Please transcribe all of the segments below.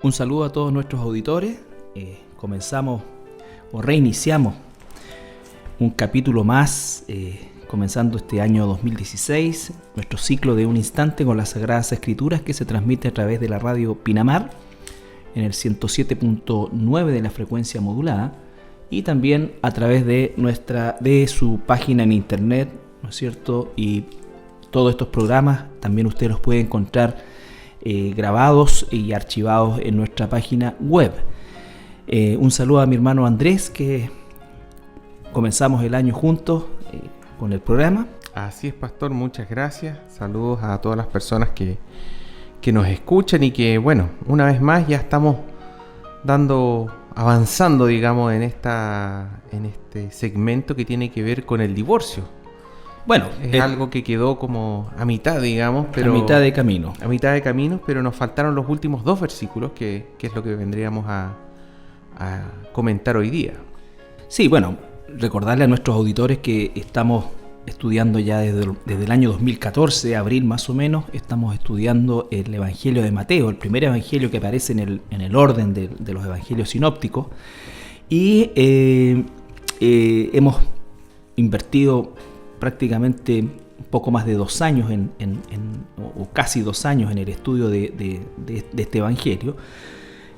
Un saludo a todos nuestros auditores. Comenzamos o reiniciamos un capítulo más, comenzando este año 2016, nuestro ciclo de Un Instante con las Sagradas Escrituras, que se transmite a través de la radio Pinamar en el 107.9 de la frecuencia modulada y también a través de su página en internet, ¿no es cierto? Y todos estos programas también usted los puede encontrar grabados y archivados en nuestra página web. Un saludo a mi hermano Andrés, que comenzamos el año juntos con el programa. Así es, pastor, muchas gracias. Saludos a todas las personas que nos escuchan y que, bueno, una vez más ya estamos avanzando, digamos, en este segmento que tiene que ver con el divorcio. Bueno, es algo que quedó como a mitad, digamos, pero... A mitad de camino. A mitad de camino, pero nos faltaron los últimos 2 versículos, que es lo que vendríamos a comentar hoy día. Sí, bueno, recordarle a nuestros auditores que estamos estudiando ya desde el año 2014, abril más o menos, estamos estudiando el Evangelio de Mateo, el primer evangelio que aparece en el orden de los evangelios sinópticos, y hemos invertido prácticamente un poco más de 2 años o casi 2 años en el estudio de este evangelio,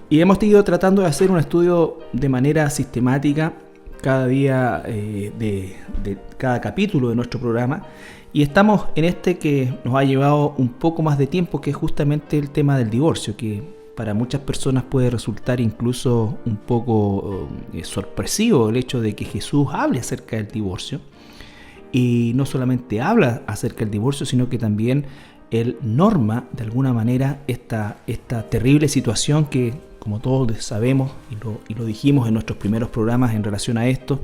y hemos ido tratando de hacer un estudio de manera sistemática cada día de cada capítulo de nuestro programa, y estamos en este que nos ha llevado un poco más de tiempo, que es justamente el tema del divorcio, que para muchas personas puede resultar incluso un poco sorpresivo el hecho de que Jesús hable acerca del divorcio. Y no solamente habla acerca del divorcio, sino que también él norma de alguna manera esta terrible situación que, como todos sabemos y lo dijimos en nuestros primeros programas en relación a esto,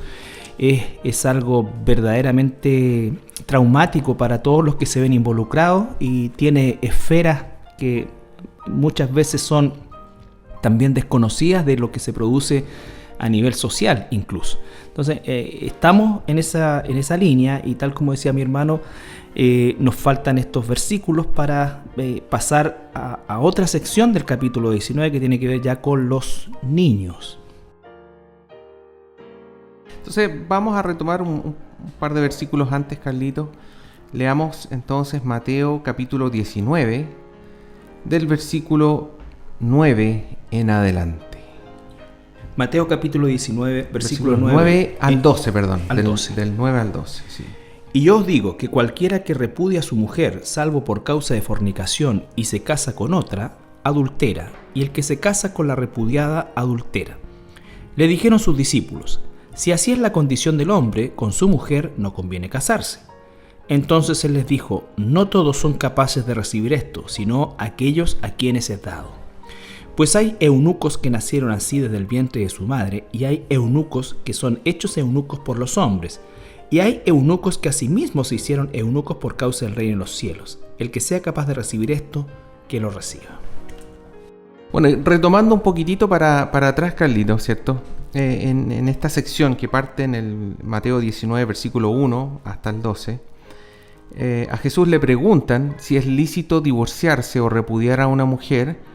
es algo verdaderamente traumático para todos los que se ven involucrados, y tiene esferas que muchas veces son también desconocidas de lo que se produce a nivel social incluso. Entonces estamos en esa línea, y tal como decía mi hermano, nos faltan estos versículos para pasar a otra sección del capítulo 19 que tiene que ver ya con los niños. Entonces vamos a retomar un par de versículos antes, Carlito. Leamos entonces Mateo capítulo 19 del versículo 9 en adelante. Mateo capítulo 19, versículo 9 al 12, perdón. Al 12. Del 9 al 12, sí. Y yo os digo que cualquiera que repudia a su mujer, salvo por causa de fornicación, y se casa con otra, adultera, y el que se casa con la repudiada, adultera. Le dijeron sus discípulos: si así es la condición del hombre, con su mujer no conviene casarse. Entonces él les dijo: no todos son capaces de recibir esto, sino aquellos a quienes es dado. Pues hay eunucos que nacieron así desde el vientre de su madre, y hay eunucos que son hechos eunucos por los hombres, y hay eunucos que asimismo se hicieron eunucos por causa del reino de los cielos. El que sea capaz de recibir esto, que lo reciba. Bueno, retomando un poquitito para atrás, Carlito, ¿cierto? En esta sección que parte en el Mateo 19, versículo 1 hasta el 12, a Jesús le preguntan si es lícito divorciarse o repudiar a una mujer,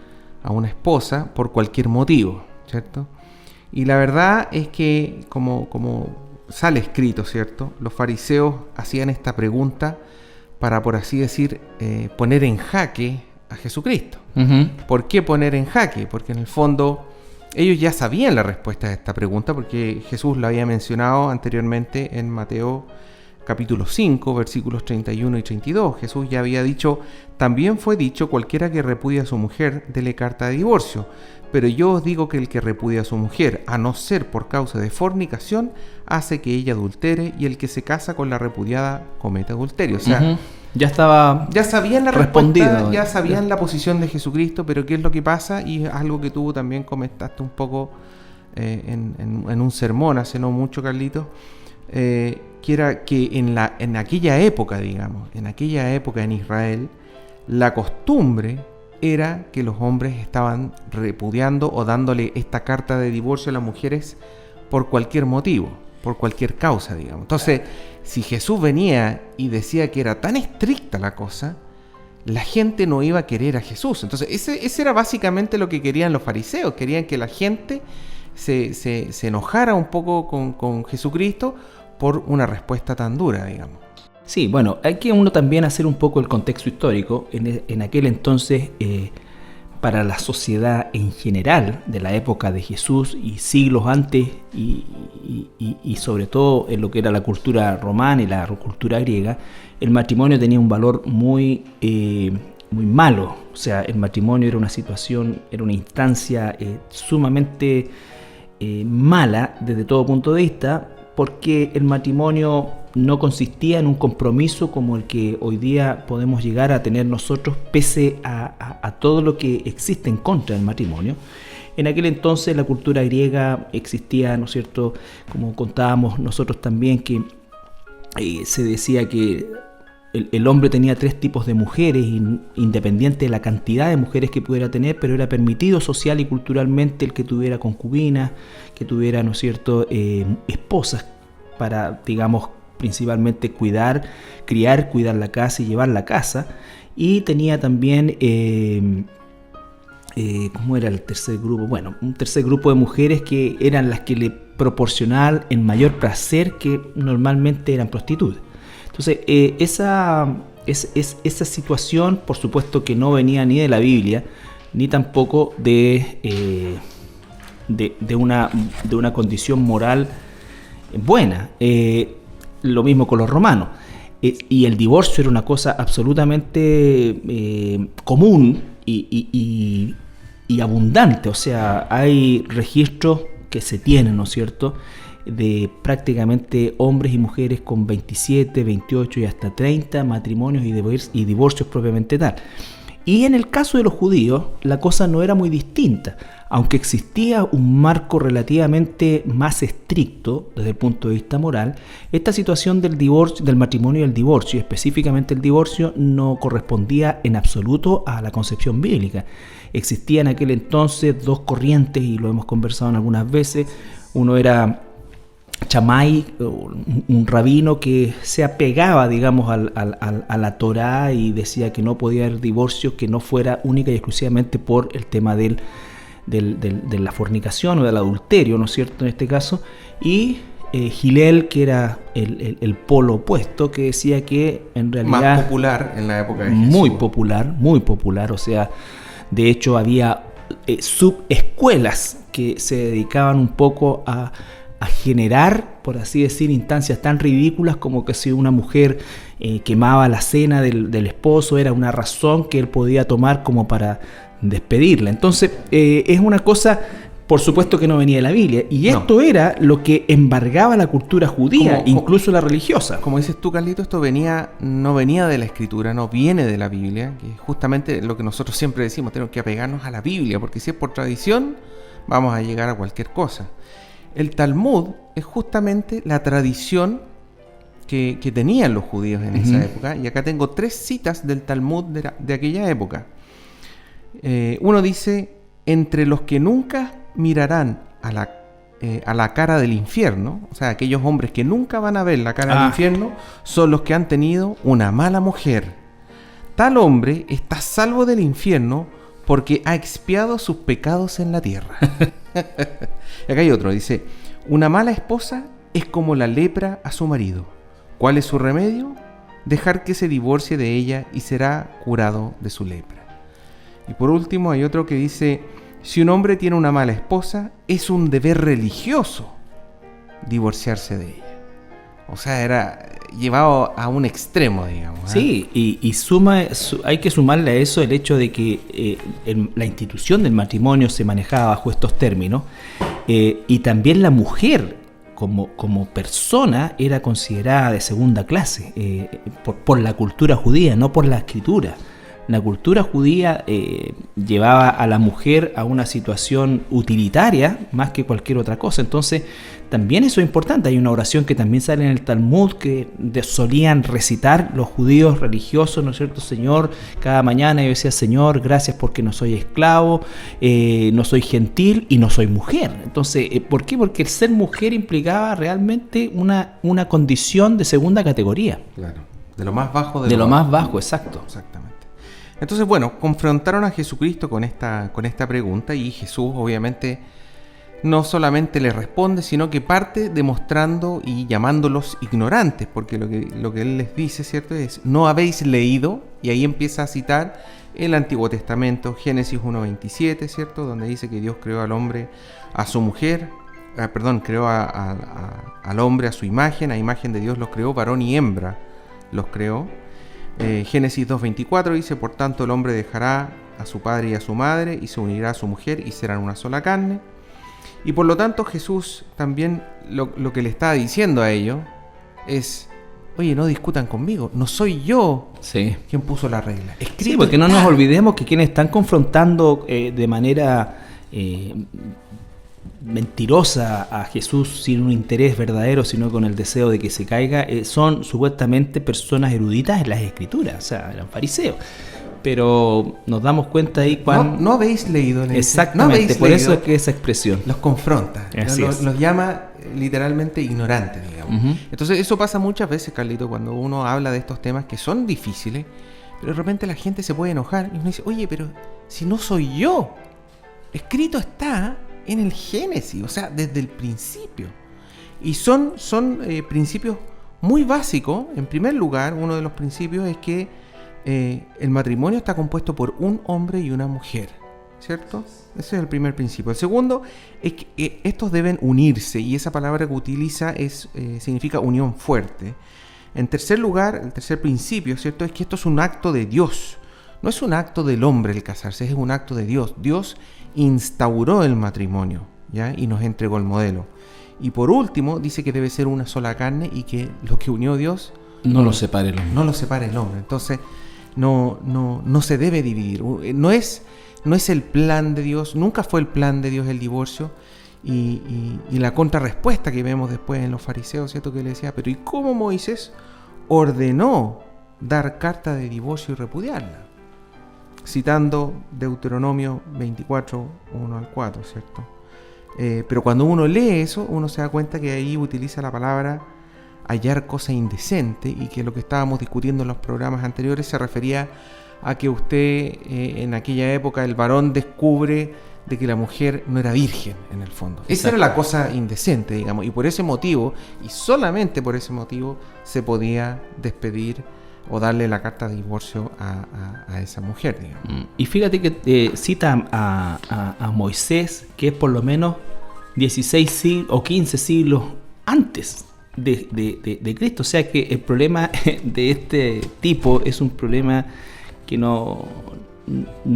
a una esposa, por cualquier motivo, ¿cierto? Y la verdad es que, como sale escrito, ¿cierto?, los fariseos hacían esta pregunta para, por así decir, poner en jaque a Jesucristo. Uh-huh. ¿Por qué poner en jaque? Porque en el fondo ellos ya sabían la respuesta a esta pregunta, porque Jesús la había mencionado anteriormente en Mateo capítulo 5, versículos 31 y 32. Jesús ya había dicho: también fue dicho, cualquiera que repudia a su mujer, dele carta de divorcio. Pero yo os digo que el que repudia a su mujer, a no ser por causa de fornicación, hace que ella adultere, y el que se casa con la repudiada comete adulterio. O sea, uh-huh. Ya sabían la respondido, respuesta, ya sabían la posición de Jesucristo, pero ¿qué es lo que pasa? Y es algo que tú también comentaste un poco en un sermón hace no mucho, Carlito, que era que en aquella época, digamos, en Israel, la costumbre era que los hombres estaban repudiando o dándole esta carta de divorcio a las mujeres por cualquier motivo, por cualquier causa, digamos. Entonces, si Jesús venía y decía que era tan estricta la cosa, la gente no iba a querer a Jesús. Entonces, ese era básicamente lo que querían los fariseos. Querían que la gente se enojara un poco con Jesucristo por una respuesta tan dura, digamos. Sí, bueno, hay que uno también hacer un poco el contexto histórico. En aquel entonces, para la sociedad en general de la época de Jesús y siglos antes, y sobre todo en lo que era la cultura romana y la cultura griega, el matrimonio tenía un valor muy malo. O sea, el matrimonio era una situación, era una instancia sumamente mala desde todo punto de vista, porque el matrimonio no consistía en un compromiso como el que hoy día podemos llegar a tener nosotros, pese a todo lo que existe en contra del matrimonio. En aquel entonces la cultura griega existía, ¿no es cierto?, como contábamos nosotros también, que se decía que el hombre tenía 3 tipos de mujeres, independiente de la cantidad de mujeres que pudiera tener, pero era permitido social y culturalmente el que tuviera concubinas, que tuviera, ¿no es cierto?, esposas para, digamos, principalmente cuidar la casa y llevar la casa. Y tenía también, ¿cómo era el tercer grupo? Bueno, un tercer grupo de mujeres que eran las que le proporcionaban el mayor placer, que normalmente eran prostitutas. Entonces, esa situación, por supuesto que no venía ni de la Biblia, ni tampoco de una condición moral buena. Lo mismo con los romanos. Y el divorcio era una cosa absolutamente común y abundante. O sea, hay registros que se tienen, ¿no es cierto?, de prácticamente hombres y mujeres con 27, 28 y hasta 30 matrimonios y divorcios propiamente tal. Y en el caso de los judíos, la cosa no era muy distinta, aunque existía un marco relativamente más estricto desde el punto de vista moral. Esta situación del divorcio, del matrimonio y el divorcio, y específicamente el divorcio, no correspondía en absoluto a la concepción bíblica. Existían en aquel entonces 2 corrientes, y lo hemos conversado en algunas veces. Uno era Chamay, un rabino que se apegaba, digamos, a la Torá, y decía que no podía haber divorcio que no fuera única y exclusivamente por el tema de la fornicación o del adulterio, ¿no es cierto?, en este caso. Y Hillel, que era el polo opuesto, que decía que en realidad... Más popular en la época de Jesús. Muy popular, o sea, de hecho había subescuelas que se dedicaban un poco a generar, por así decir, instancias tan ridículas como que si una mujer quemaba la cena del esposo, era una razón que él podía tomar como para despedirla. Entonces, es una cosa, por supuesto, que no venía de la Biblia, y esto era lo que embargaba la cultura judía, incluso la religiosa. Como dices tú, Carlito, esto no venía de la Escritura, no viene de la Biblia, que es justamente lo que nosotros siempre decimos: tenemos que apegarnos a la Biblia, porque si es por tradición, vamos a llegar a cualquier cosa. El Talmud es justamente la tradición que tenían los judíos en esa época, y acá tengo 3 citas del Talmud de aquella época. Uno dice: entre los que nunca mirarán a la cara del infierno, o sea, aquellos hombres que nunca van a ver la cara del infierno, son los que han tenido una mala mujer. Tal hombre está salvo del infierno porque ha expiado sus pecados en la tierra. Acá hay otro, dice: una mala esposa es como la lepra a su marido. ¿Cuál es su remedio? Dejar que se divorcie de ella y será curado de su lepra. Y por último hay otro que dice: si un hombre tiene una mala esposa, es un deber religioso divorciarse de ella. O sea, era llevado a un extremo, digamos. Sí, y hay que sumarle a eso el hecho de que la institución del matrimonio se manejaba bajo estos términos, y también la mujer como persona era considerada de segunda clase por la cultura judía, no por la escritura. La cultura judía llevaba a la mujer a una situación utilitaria más que cualquier otra cosa. Entonces, también eso es importante. Hay una oración que también sale en el Talmud que solían recitar los judíos religiosos, ¿no es cierto? Señor, cada mañana yo decía: Señor, gracias porque no soy esclavo, no soy gentil y no soy mujer. Entonces, ¿por qué? Porque el ser mujer implicaba realmente una condición de segunda categoría. Claro, de lo más bajo de lo más bajo, exacto. Exactamente. Entonces, bueno, confrontaron a Jesucristo con esta pregunta, y Jesús obviamente no solamente le responde, sino que parte demostrando y llamándolos ignorantes, porque lo que él les dice, ¿cierto? Es: no habéis leído, y ahí empieza a citar el Antiguo Testamento, Génesis 1:27, ¿cierto? Donde dice que Dios creó al hombre a su mujer, creó al hombre a su imagen, a imagen de Dios los creó, varón y hembra los creó. Génesis 2:24 dice: por tanto el hombre dejará a su padre y a su madre y se unirá a su mujer y serán una sola carne. Y por lo tanto Jesús también lo que le está diciendo a ellos es: oye, no discutan conmigo, no soy yo quien puso la regla. Sí, porque no nos olvidemos que quienes están confrontando de manera mentirosa a Jesús sin un interés verdadero, sino con el deseo de que se caiga, son supuestamente personas eruditas en las Escrituras, o sea, eran fariseos. Pero nos damos cuenta ahí cuando... No habéis leído. Exactamente, por eso es que esa expresión los confronta, los llama literalmente ignorantes, digamos. Uh-huh. Entonces eso pasa muchas veces, Carlito, cuando uno habla de estos temas que son difíciles, pero de repente la gente se puede enojar y uno dice: oye, pero si no soy yo, escrito está en el Génesis, o sea, desde el principio. Y son principios muy básicos. En primer lugar, uno de los principios es que el matrimonio está compuesto por un hombre y una mujer, ¿cierto? Ese es el primer principio. El segundo es que estos deben unirse, y esa palabra que utiliza significa unión fuerte. En tercer lugar, el tercer principio, ¿cierto?, es que esto es un acto de Dios. No es un acto del hombre el casarse, es un acto de Dios. Dios instauró el matrimonio, ¿ya? Y nos entregó el modelo. Y por último, dice que debe ser una sola carne, y que lo que unió Dios no lo separe el hombre. No lo separe el hombre. Entonces, no se debe dividir. No es el plan de Dios, nunca fue el plan de Dios el divorcio. Y la contrarrespuesta que vemos después en los fariseos, ¿cierto?, que le decía: pero ¿y cómo Moisés ordenó dar carta de divorcio y repudiarla? Citando Deuteronomio 24, 1 al 4, ¿cierto? Pero cuando uno lee eso, uno se da cuenta que ahí utiliza la palabra hallar cosa indecente, y que lo que estábamos discutiendo en los programas anteriores se refería a que usted en aquella época, el varón descubre de que la mujer no era virgen, en el fondo. Exacto. Esa era la cosa indecente, digamos, y por ese motivo, y solamente por ese motivo, se podía despedir o darle la carta de divorcio a esa mujer, digamos. Y fíjate que cita a Moisés, que es por lo menos 16 siglos o 15 siglos antes de Cristo. O sea que el problema de este tipo es un problema que no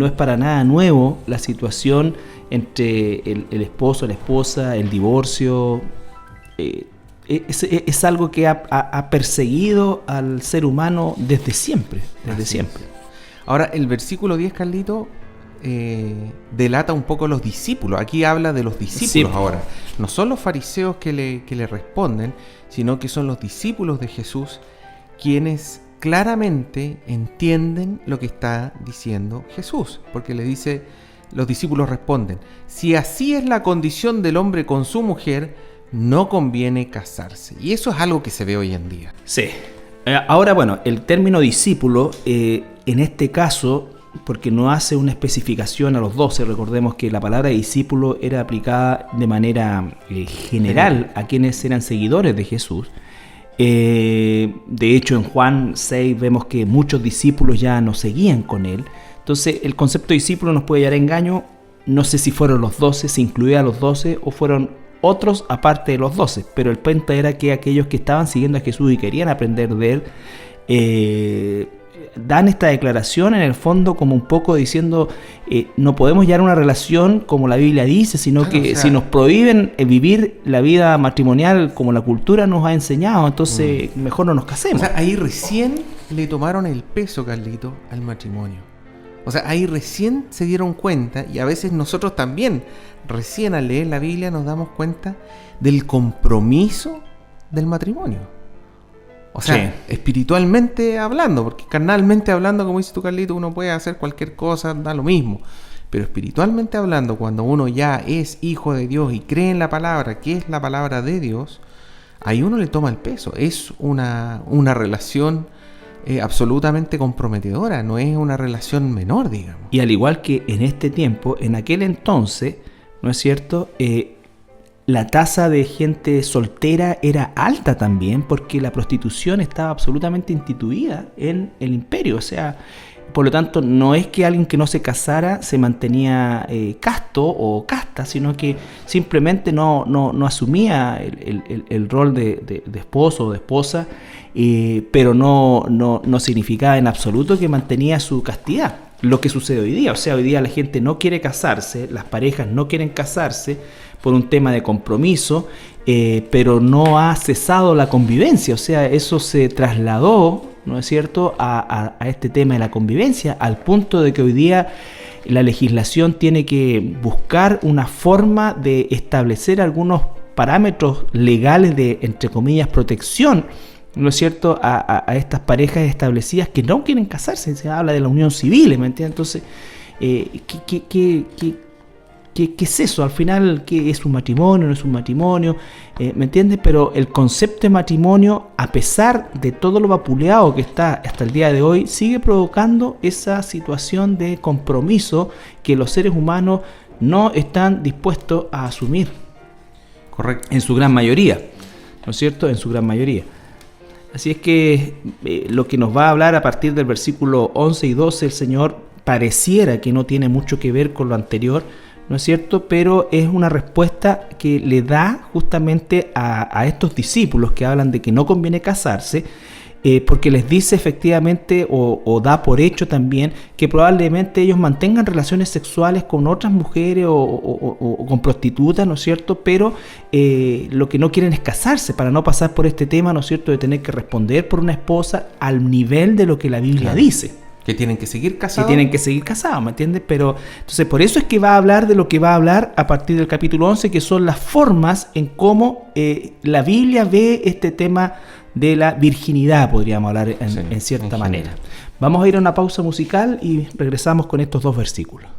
es para nada nuevo. La situación entre el esposo, la esposa, el divorcio, es algo que ha perseguido al ser humano desde siempre. Siempre. Ahora, el versículo 10, Carlito, delata un poco los discípulos. Aquí habla de los discípulos. Sí. Ahora, no son los fariseos que le responden, sino que son los discípulos de Jesús quienes claramente entienden lo que está diciendo Jesús, porque le dice, los discípulos responden: si así es la condición del hombre con su mujer, no conviene casarse. Y eso es algo que se ve hoy en día. Sí. Ahora, bueno, el término discípulo, en este caso, porque no hace una especificación a los 12, recordemos que la palabra discípulo era aplicada de manera general a quienes eran seguidores de Jesús. De hecho, en Juan 6 vemos que muchos discípulos ya no seguían con él. Entonces, el concepto de discípulo nos puede llevar a engaño. No sé si fueron los 12, se incluía a los 12 o fueron otros aparte de los 12, pero el punto era que aquellos que estaban siguiendo a Jesús y querían aprender de él, dan esta declaración en el fondo como un poco diciendo, no podemos llevar una relación como la Biblia dice, sino que si nos prohíben vivir la vida matrimonial como la cultura nos ha enseñado, entonces mejor no nos casemos. O sea, ahí recién le tomaron el peso, Carlito, al matrimonio. O sea, ahí recién se dieron cuenta, y a veces nosotros también, recién al leer la Biblia, nos damos cuenta del compromiso del matrimonio. O sea, espiritualmente hablando, porque carnalmente hablando, como dices tú, Carlito, uno puede hacer cualquier cosa, da lo mismo. Pero espiritualmente hablando, cuando uno ya es hijo de Dios y cree en la palabra, que es la palabra de Dios, ahí uno le toma el peso. Es una relación absolutamente comprometedora, no es una relación menor, digamos. Y al igual que en este tiempo, en aquel entonces, ¿no es cierto?, la tasa de gente soltera era alta también, porque la prostitución estaba absolutamente instituida en el imperio. O sea, por lo tanto, no es que alguien que no se casara se mantenía casto o casta, sino que simplemente no asumía el rol de esposo o de esposa, pero no significaba en absoluto que mantenía su castidad. Lo que sucede hoy día, o sea, hoy día la gente no quiere casarse, las parejas no quieren casarse por un tema de compromiso, pero no ha cesado la convivencia. O sea, eso se trasladó, ¿no es cierto?, a este tema de la convivencia, al punto de que hoy día la legislación tiene que buscar una forma de establecer algunos parámetros legales de, entre comillas, protección, ¿no es cierto?, a estas parejas establecidas que no quieren casarse. Se habla de la unión civil, ¿me entiendes? Entonces, ¿qué es eso? Al final, ¿qué es un matrimonio? ¿No es un matrimonio? ¿Me entiendes? Pero el concepto de matrimonio, a pesar de todo lo vapuleado que está hasta el día de hoy, sigue provocando esa situación de compromiso que los seres humanos no están dispuestos a asumir. Correcto. En su gran mayoría, ¿no es cierto? En su gran mayoría. Así es que lo que nos va a hablar a partir del versículo 11 y 12, el Señor pareciera que no tiene mucho que ver con lo anterior, ¿no es cierto? Pero es una respuesta que le da justamente a estos discípulos que hablan de que no conviene casarse, porque les dice efectivamente o da por hecho también que probablemente ellos mantengan relaciones sexuales con otras mujeres o con prostitutas, ¿no es cierto? Pero lo que no quieren es casarse para no pasar por este tema, ¿no es cierto?, de tener que responder por una esposa al nivel de lo que la Biblia dice. Que tienen que seguir casados. Que tienen que seguir casados, ¿me entiendes? Pero entonces por eso es que va a hablar de lo que va a hablar a partir del capítulo 11, que son las formas en cómo la Biblia ve este tema de la virginidad, podríamos hablar en cierta manera. Vamos a ir a una pausa musical y regresamos con estos dos versículos.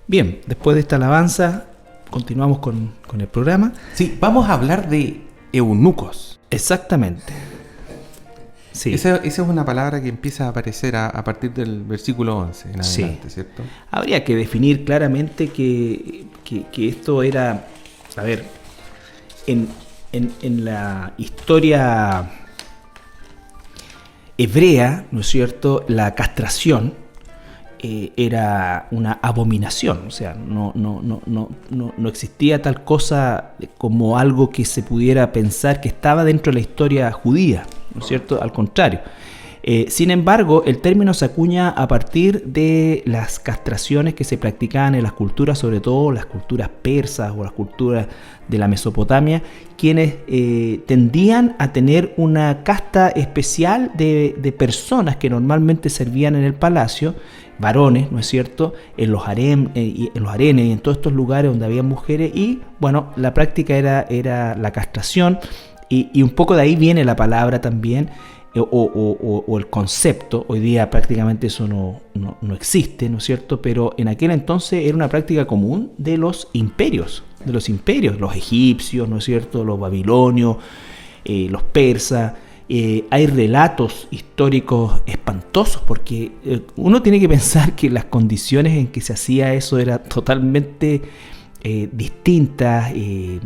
Bien, después de esta alabanza, continuamos con el programa. Sí, vamos a hablar de eunucos. Exactamente. Sí. Esa es una palabra que empieza a aparecer a partir del versículo 11 en adelante, ¿cierto? Habría que definir claramente que esto era, a ver, en la historia hebrea, ¿no es cierto?, la castración era una abominación. O sea, no existía tal cosa como algo que se pudiera pensar que estaba dentro de la historia judía, ¿no es cierto? Al contrario. Sin embargo, el término se acuña a partir de las castraciones que se practicaban en las culturas, sobre todo las culturas persas o las culturas de la Mesopotamia, quienes tendían a tener una casta especial de personas que normalmente servían en el palacio, varones, ¿no es cierto?, en los harenes y en todos estos lugares donde había mujeres, y bueno, la práctica era la castración, y un poco de ahí viene la palabra también, o el concepto. Hoy día prácticamente eso no existe, ¿no es cierto?, pero en aquel entonces era una práctica común de los imperios, los egipcios, ¿no es cierto?, los babilonios, los persas. Hay relatos históricos espantosos, porque uno tiene que pensar que las condiciones en que se hacía eso eran totalmente distintas,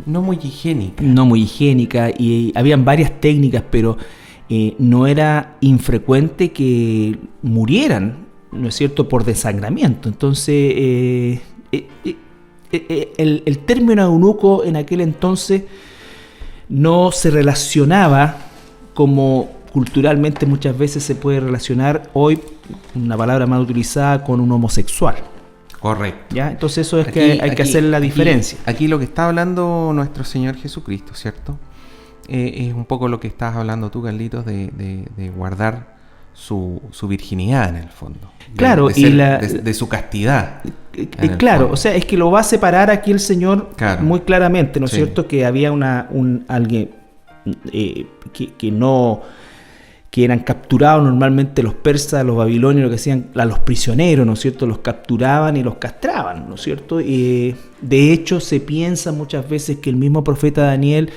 no muy higiénicas, y habían varias técnicas, pero no era infrecuente que murieran, ¿no es cierto?, por desangramiento. Entonces el término eunuco en aquel entonces no se relacionaba como culturalmente muchas veces se puede relacionar hoy, una palabra más utilizada, con un homosexual. Correcto. ¿Ya? Entonces eso es que hay que hacer la diferencia. Aquí lo que está hablando nuestro Señor Jesucristo, ¿cierto? Es un poco lo que estás hablando tú, Carlitos, de guardar su virginidad en el fondo. Claro, de su castidad. Claro, o sea, es que lo va a separar aquí el Señor muy claramente, ¿no es cierto? Que había alguien que eran capturados normalmente los persas, los babilonios, lo que hacían a los prisioneros, ¿no es cierto? Los capturaban y los castraban, ¿no es cierto? De hecho, se piensa muchas veces que el mismo profeta Daniel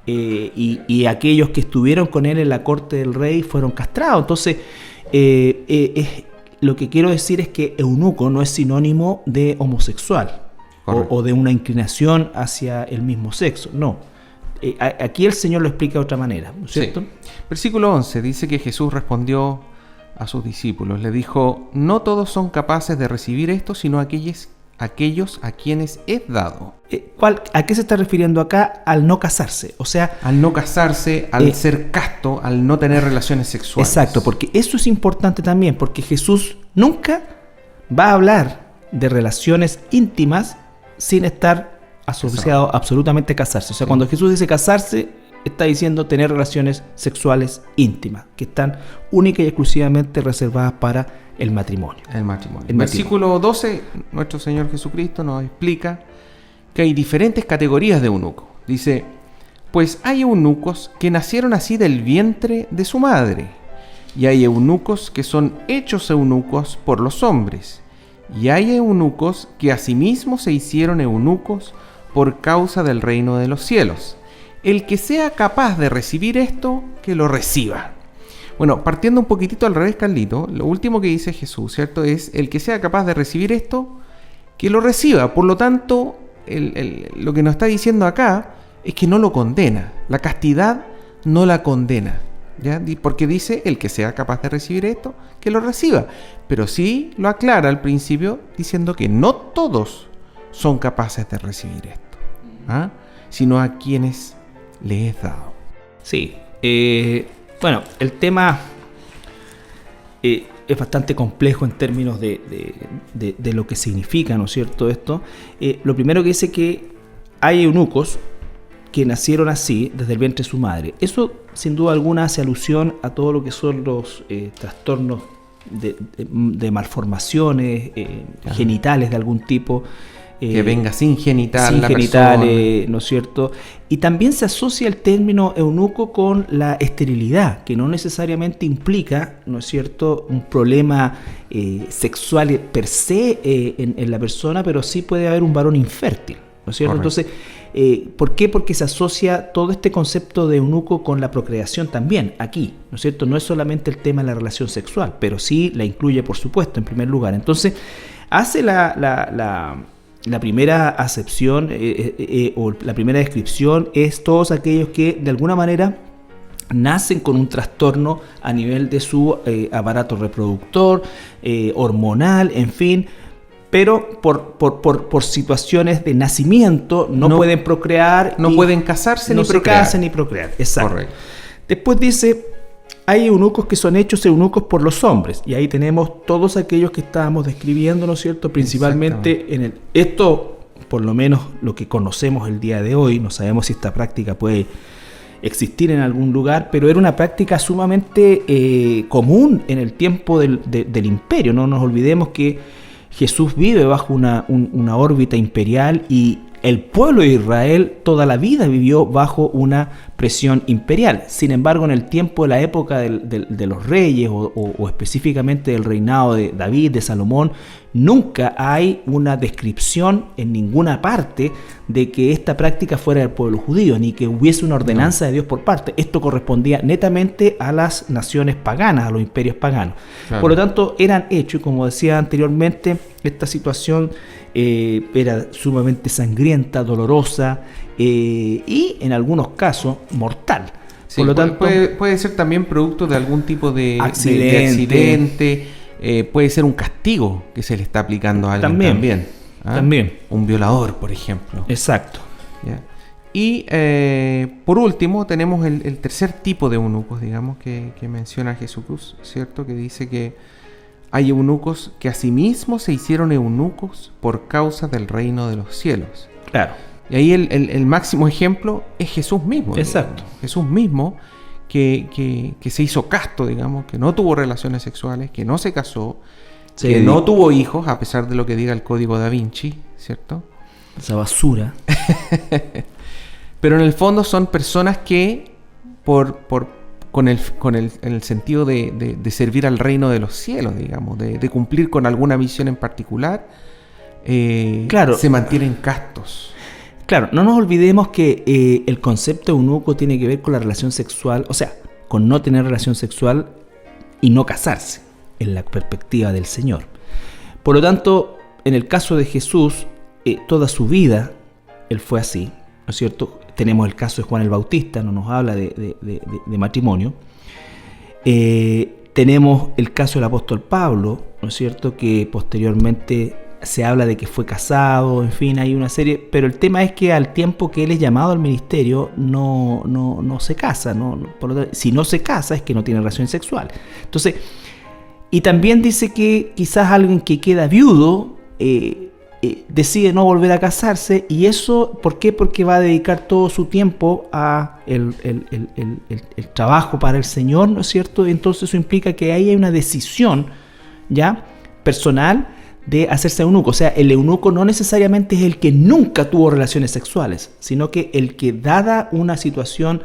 y aquellos que estuvieron con él en la corte del rey fueron castrados. Entonces, lo que quiero decir es que eunuco no es sinónimo de homosexual o de una inclinación hacia el mismo sexo, no. Aquí el Señor lo explica de otra manera, ¿no es cierto? Sí. Versículo 11 dice que Jesús respondió a sus discípulos, le dijo: no todos son capaces de recibir esto, sino aquellos a quienes es dado. ¿A qué se está refiriendo acá? Al no casarse, o sea... Al no casarse, al ser casto, al no tener relaciones sexuales. Exacto, porque eso es importante también, porque Jesús nunca va a hablar de relaciones íntimas sin estar asociado absolutamente a casarse. O sea, cuando Jesús dice casarse, está diciendo tener relaciones sexuales íntimas, que están única y exclusivamente reservadas para el matrimonio. El matrimonio. En versículo 12, nuestro Señor Jesucristo nos explica que hay diferentes categorías de eunuco. Dice: pues hay eunucos que nacieron así del vientre de su madre, y hay eunucos que son hechos eunucos por los hombres, y hay eunucos que asimismo se hicieron eunucos por causa del reino de los cielos. El que sea capaz de recibir esto, que lo reciba. Bueno, partiendo un poquitito al revés, Carlito, lo último que dice Jesús, ¿cierto? Es el que sea capaz de recibir esto, que lo reciba. Por lo tanto, lo que nos está diciendo acá es que no lo condena. La castidad no la condena, ¿ya? Porque dice el que sea capaz de recibir esto, que lo reciba. Pero sí lo aclara al principio diciendo que no todos son capaces de recibir esto, ¿ah? Sino a quienes le es dado. Sí, bueno, el tema es bastante complejo en términos de lo que significa, ¿no es cierto? Esto. Lo primero que dice que hay eunucos que nacieron así desde el vientre de su madre. Eso, sin duda alguna, hace alusión a todo lo que son los trastornos de malformaciones genitales de algún tipo. Que venga sin genital, sin genitales, ¿no es cierto? Y también se asocia el término eunuco con la esterilidad, que no necesariamente implica, ¿no es cierto?, un problema sexual per se en la persona, pero sí puede haber un varón infértil, ¿no es cierto? Correcto. Entonces, ¿por qué? Porque se asocia todo este concepto de eunuco con la procreación también, aquí, ¿no es cierto? No es solamente el tema de la relación sexual, pero sí la incluye, por supuesto, en primer lugar. Entonces, hace la primera acepción o la primera descripción es todos aquellos que de alguna manera nacen con un trastorno a nivel de su aparato reproductor, hormonal, en fin, pero por situaciones de nacimiento no pueden procrear. No pueden casarse ni procrear. Exacto. Correcto. Después dice: hay eunucos que son hechos eunucos por los hombres. Y ahí tenemos todos aquellos que estábamos describiendo, ¿no es cierto? Principalmente esto, por lo menos lo que conocemos el día de hoy, no sabemos si esta práctica puede existir en algún lugar, pero era una práctica sumamente común en el tiempo del imperio. No nos olvidemos que Jesús vive bajo una órbita imperial y el pueblo de Israel toda la vida vivió bajo una presión imperial. Sin embargo, en el tiempo de la época de los reyes o específicamente del reinado de David, de Salomón, nunca hay una descripción en ninguna parte de que esta práctica fuera del pueblo judío, ni que hubiese una ordenanza de Dios por parte. Esto correspondía netamente a las naciones paganas, a los imperios paganos. Claro. Por lo tanto, eran hechos, como decía anteriormente, esta situación era sumamente sangrienta, dolorosa y en algunos casos mortal. Sí, por lo tanto, puede ser también producto de algún tipo de accidente, puede ser un castigo que se le está aplicando a alguien también. También. Un violador, por ejemplo. Exacto. ¿Ya? Y por último tenemos el tercer tipo de eunucos, digamos, que menciona Jesús, ¿cierto? Que dice que hay eunucos que asimismo se hicieron eunucos por causa del reino de los cielos. Claro. Y ahí el máximo ejemplo es Jesús mismo. Exacto. Digamos. Jesús mismo que se hizo casto, digamos, que no tuvo relaciones sexuales, que no se casó, que no tuvo hijos, a pesar de lo que diga el Código Da Vinci, ¿cierto? Esa basura. Pero en el fondo son personas que en el sentido de servir al reino de los cielos, digamos, de cumplir con alguna misión en particular, claro, se mantienen castos. Claro, no nos olvidemos que el concepto de eunuco tiene que ver con la relación sexual, o sea, con no tener relación sexual y no casarse, en la perspectiva del Señor. Por lo tanto, en el caso de Jesús, toda su vida, él fue así, ¿no es cierto? Tenemos el caso de Juan el Bautista, no nos habla de matrimonio. Tenemos el caso del apóstol Pablo, ¿no es cierto?, que posteriormente se habla de que fue casado, en fin, hay una serie, pero el tema es que al tiempo que él es llamado al ministerio no se casa, si no se casa es que no tiene relaciones sexuales. Entonces, y también dice que quizás alguien que queda viudo decide no volver a casarse, y eso, ¿por qué? Porque va a dedicar todo su tiempo a el trabajo para el Señor, ¿no es cierto? Entonces eso implica que ahí hay una decisión ya personal de hacerse eunuco. O sea, el eunuco no necesariamente es el que nunca tuvo relaciones sexuales, sino que el que, dada una situación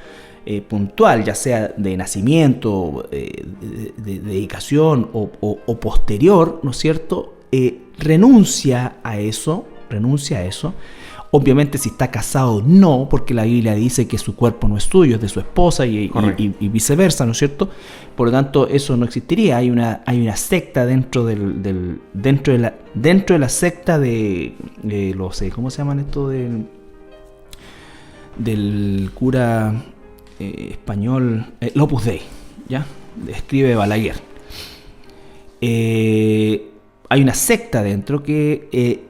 puntual, ya sea de nacimiento, de dedicación o posterior, ¿no es cierto?, renuncia a eso. Obviamente, si está casado, no, porque la Biblia dice que su cuerpo no es suyo, es de su esposa y viceversa, ¿no es cierto? Por lo tanto, eso no existiría. Hay una secta dentro de la secta de los, ¿cómo se llaman esto? Del cura español, Opus Dei, ¿ya? Escribe Balaguer. Hay una secta dentro que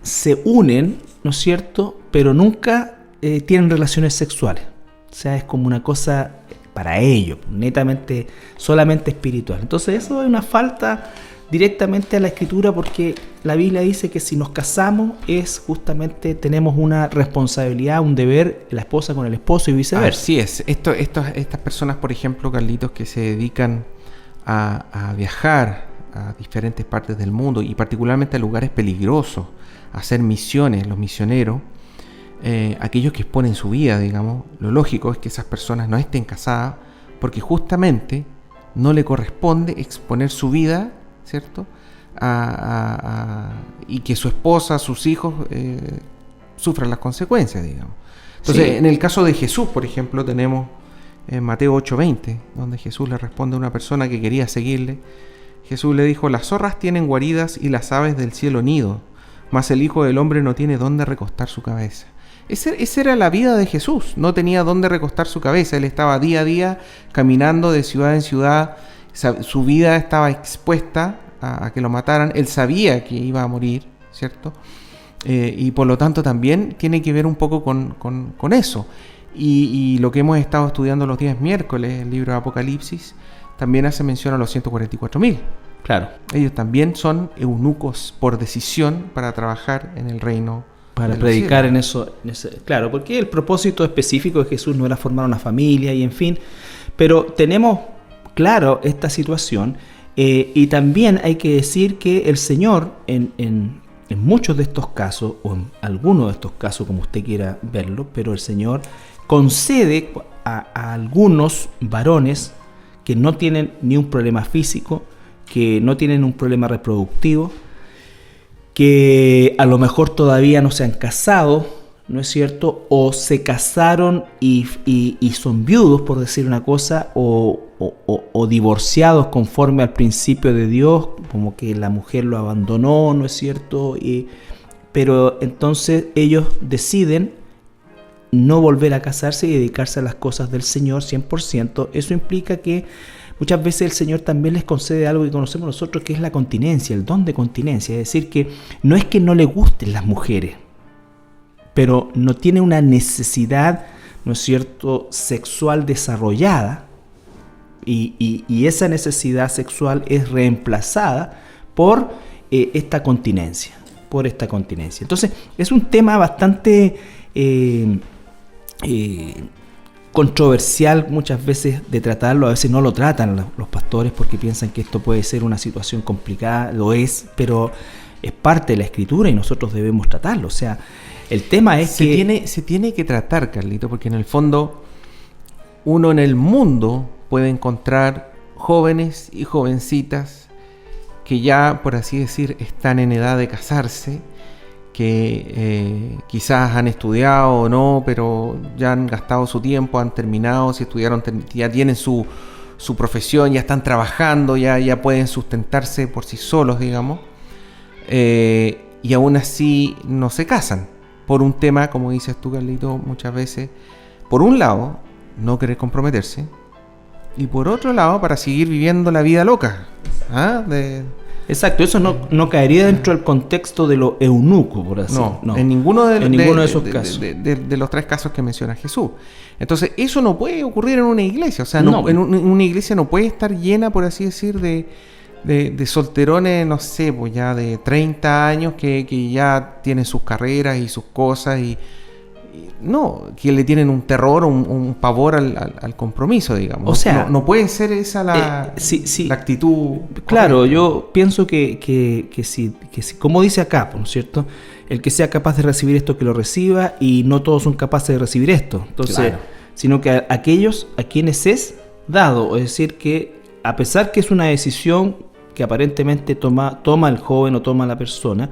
se unen, ¿no es cierto?, pero nunca tienen relaciones sexuales. O sea, es como una cosa para ellos, netamente, solamente espiritual. Entonces eso es una falta directamente a la Escritura, porque la Biblia dice que si nos casamos es justamente, tenemos una responsabilidad, un deber, la esposa con el esposo y viceversa. Así es. Estas personas, por ejemplo, Carlitos, que se dedican a viajar a diferentes partes del mundo y particularmente a lugares peligrosos, a hacer misiones, los misioneros, aquellos que exponen su vida, digamos, lo lógico es que esas personas no estén casadas, porque justamente no le corresponde exponer su vida, ¿cierto?, y que su esposa, sus hijos sufran las consecuencias, digamos. Entonces, sí. En el caso de Jesús, por ejemplo, tenemos Mateo 8:20, donde Jesús le responde a una persona que quería seguirle. Jesús le dijo: las zorras tienen guaridas y las aves del cielo nido, mas el Hijo del Hombre no tiene dónde recostar su cabeza. Esa era la vida de Jesús, no tenía dónde recostar su cabeza. Él estaba día a día caminando de ciudad en ciudad, su vida estaba expuesta a que lo mataran, él sabía que iba a morir, ¿cierto? Y por lo tanto también tiene que ver un poco con eso. Y lo que hemos estado estudiando los días miércoles, el libro de Apocalipsis, también hace mención a los 144.000. Claro. Ellos también son eunucos por decisión para trabajar en el reino. Para predicar en eso. Claro, porque el propósito específico de Jesús no era formar una familia y en fin. Pero tenemos claro esta situación. Y también hay que decir que el Señor en muchos de estos casos, o en algunos de estos casos, como usted quiera verlo, pero el Señor concede a algunos varones que no tienen ni un problema físico, que no tienen un problema reproductivo, que a lo mejor todavía no se han casado, ¿no es cierto? O se casaron y son viudos, por decir una cosa, o divorciados conforme al principio de Dios, como que la mujer lo abandonó, ¿no es cierto? Pero entonces ellos deciden no volver a casarse y dedicarse a las cosas del Señor 100%. Eso implica que muchas veces el Señor también les concede algo que conocemos nosotros, que es la continencia, el don de continencia. Es decir, que no es que no le gusten las mujeres, pero no tiene una necesidad, ¿no es cierto?, sexual desarrollada, y esa necesidad sexual es reemplazada por esta continencia. Entonces, es un tema bastante controversial muchas veces de tratarlo. A veces no lo tratan los pastores porque piensan que esto puede ser una situación complicada. Lo es, pero es parte de la Escritura y nosotros debemos tratarlo. O sea, el tema es se tiene que tratar, Carlito, porque en el fondo uno en el mundo puede encontrar jóvenes y jovencitas que ya, por así decir, están en edad de casarse, que quizás han estudiado o no, pero ya han gastado su tiempo, han terminado, si estudiaron ya tienen su profesión, ya están trabajando, ya pueden sustentarse por sí solos, digamos, y aún así no se casan, por un tema, como dices tú, Carlito, muchas veces, por un lado, no querer comprometerse, y por otro lado, para seguir viviendo la vida loca. Exacto, eso no caería dentro del contexto de lo eunuco, por así decirlo. No, en ninguno de esos casos. De los 3 casos que menciona Jesús. Entonces, eso no puede ocurrir en una iglesia. O sea, No. en una iglesia no puede estar llena, por así decir, de solterones, no sé, pues ya de 30 años que ya tienen sus carreras y sus cosas no, que le tienen un terror, un pavor al compromiso, digamos. O sea, no puede ser esa la actitud. Claro, correcta. yo pienso que si, como dice acá, ¿no es cierto? El que sea capaz de recibir esto, que lo reciba, y no todos son capaces de recibir esto. Entonces, Claro. sino que aquellos a quienes es dado, es decir, que a pesar que es una decisión que aparentemente toma el joven o toma la persona,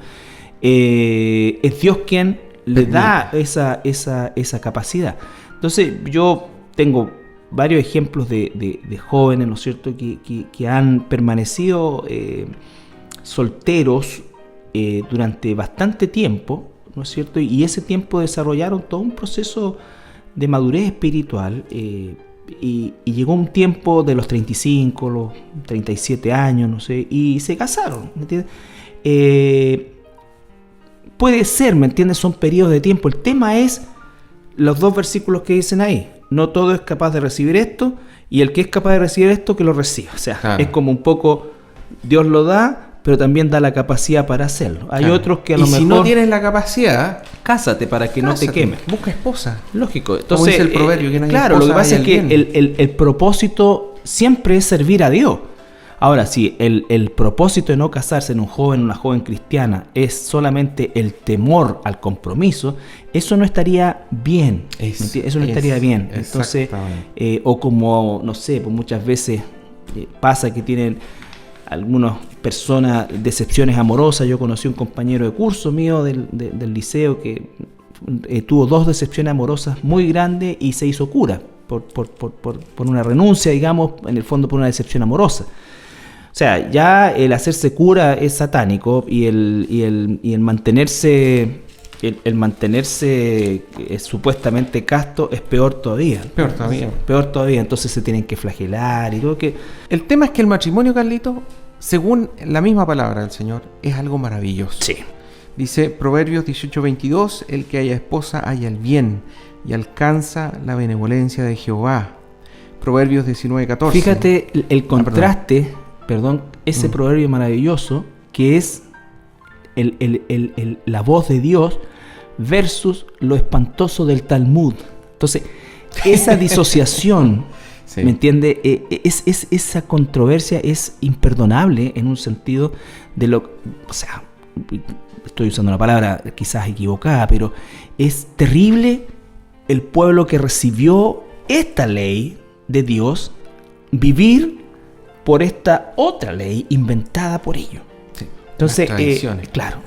es Dios quien le da esa capacidad. Entonces, yo tengo varios ejemplos de jóvenes, ¿no es cierto?, que han permanecido solteros durante bastante tiempo, ¿no es cierto? Y ese tiempo desarrollaron todo un proceso de madurez espiritual, y llegó un tiempo de los 35, los 37 años, no sé, y se casaron, ¿me entiendes? Puede ser, ¿me entiendes? Son periodos de tiempo. El tema es los 2 versículos que dicen ahí. No todo es capaz de recibir esto, y el que es capaz de recibir esto, que lo reciba. O sea, Claro. es como un poco, Dios lo da, pero también da la capacidad para hacerlo. Hay Claro. otros que a y lo si mejor... no tienes la capacidad, Cásate para que no te cásate, quemes. busca esposa. Lógico. Entonces, dice el proverbio, que no hay claro, lo que esposa, pasa hay es que alguien. el propósito siempre es servir a Dios. Ahora, si el propósito de no casarse en un joven o una joven cristiana es solamente el temor al compromiso, eso no estaría bien. ¿me entiendes? Eso no estaría bien. Entonces, exactamente. o como, no sé, pues muchas veces pasa que tienen algunas personas decepciones amorosas. Yo conocí un compañero de curso mío del liceo que tuvo 2 decepciones amorosas muy grandes y se hizo cura por una renuncia, digamos, en el fondo por una decepción amorosa. O sea, ya el hacerse cura es satánico, y el mantenerse supuestamente casto es peor todavía. Peor todavía. Peor todavía. Entonces se tienen que flagelar y todo que... El tema es que el matrimonio, Carlito, según la misma palabra del Señor, es algo maravilloso. Sí. Dice Proverbios 18:22, el que haya esposa halla el bien y alcanza la benevolencia de Jehová. Proverbios 19:14. Fíjate el contraste, ese proverbio maravilloso que es la voz de Dios versus lo espantoso del Talmud. Entonces, esa disociación, Sí. ¿me entiende? Esa controversia es imperdonable en un sentido de lo... O sea, estoy usando una palabra quizás equivocada, pero es terrible el pueblo que recibió esta ley de Dios vivir por esta otra ley inventada por ellos. Sí, Entonces, las tradiciones. claro.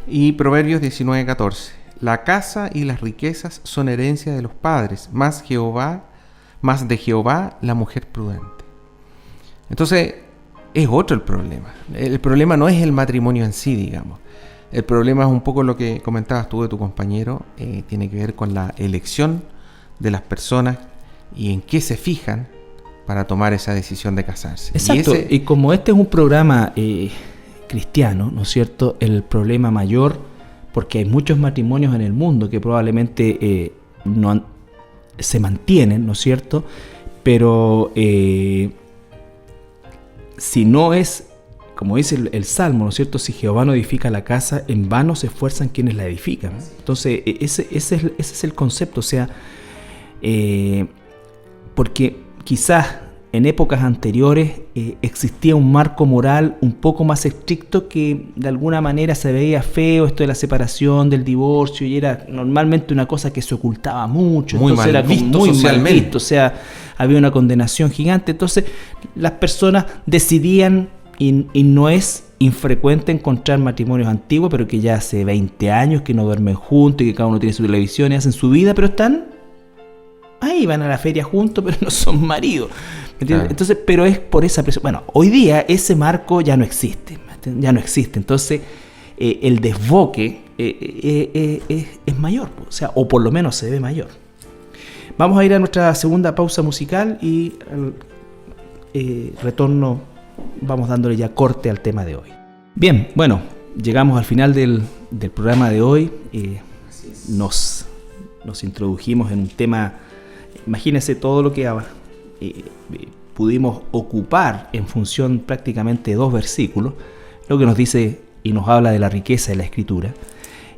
Y Proverbios 19:14. La casa y las riquezas son herencia de los padres, más de Jehová la mujer prudente. Entonces, es otro el problema. El problema no es el matrimonio en sí, digamos. El problema es un poco lo que comentabas tú de tu compañero, tiene que ver con la elección de las personas y en qué se fijan para tomar esa decisión de casarse. Exacto. Y como este es un programa cristiano, ¿no es cierto? El problema mayor, porque hay muchos matrimonios en el mundo que probablemente se mantienen, ¿no es cierto? Pero si no es, como dice el Salmo, ¿no es cierto? Si Jehová no edifica la casa, en vano se esfuerzan quienes la edifican. Entonces, ese es el concepto. O sea, porque quizás en épocas anteriores existía un marco moral un poco más estricto que de alguna manera se veía feo, esto de la separación, del divorcio, y era normalmente una cosa que se ocultaba mucho, muy entonces mal era como visto muy mal socialmente. visto, o sea, había una condenación gigante. Entonces las personas decidían y no es infrecuente encontrar matrimonios antiguos, pero que ya hace 20 años que no duermen juntos y que cada uno tiene su televisión y hacen su vida, pero están ahí, van a la feria juntos, pero no son maridos. Claro. Entonces, pero es por esa presión. Bueno, hoy día ese marco ya no existe. Entonces, el desboque es mayor, o sea, o por lo menos se ve mayor. Vamos a ir a nuestra segunda pausa musical y al retorno vamos dándole ya corte al tema de hoy. Bien, bueno, llegamos al final del programa de hoy. Nos introdujimos en un tema, imagínense todo lo que pudimos ocupar en función prácticamente de 2 versículos, lo que nos dice y nos habla de la riqueza de la Escritura.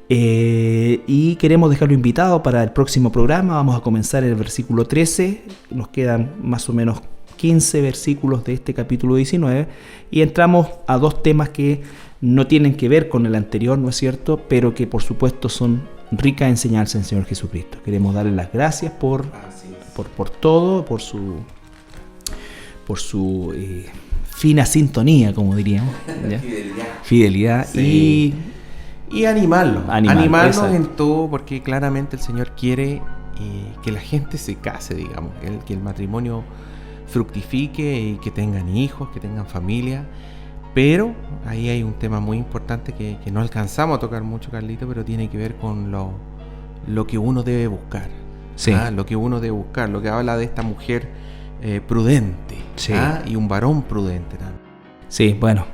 Y queremos dejarlo invitado para el próximo programa. Vamos a comenzar el versículo 13, nos quedan más o menos 15 versículos de este capítulo 19 y entramos a 2 temas que no tienen que ver con el anterior, ¿no es cierto?, pero que por supuesto son ricas enseñanzas en el Señor Jesucristo. Queremos darle las gracias por todo, por su fina sintonía, como diríamos, ¿ya? Fidelidad. Sí. Y animarlos en todo, porque claramente el Señor quiere que la gente se case, digamos, que el matrimonio fructifique y que tengan hijos, que tengan familia. Pero ahí hay un tema muy importante que no alcanzamos a tocar mucho, Carlito, pero tiene que ver con lo que uno debe buscar. Sí. Lo que uno debe buscar, lo que habla de esta mujer prudente, sí. Y un varón prudente también. Sí, bueno,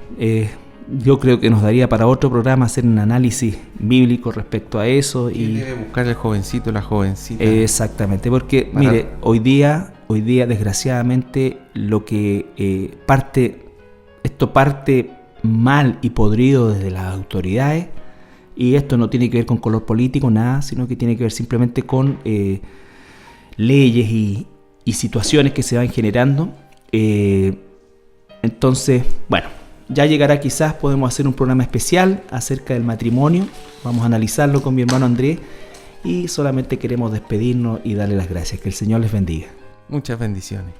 yo creo que nos daría para otro programa hacer un análisis bíblico respecto a eso. ¿Qué debe buscar el jovencito, la jovencita? Exactamente, porque mire, hoy día desgraciadamente lo que parte mal y podrido desde las autoridades, y esto no tiene que ver con color político, nada, sino que tiene que ver simplemente con leyes y situaciones que se van generando. Entonces, bueno, ya llegará, quizás podemos hacer un programa especial acerca del matrimonio. Vamos a analizarlo con mi hermano Andrés y solamente queremos despedirnos y darle las gracias. Que el Señor les bendiga. Muchas bendiciones.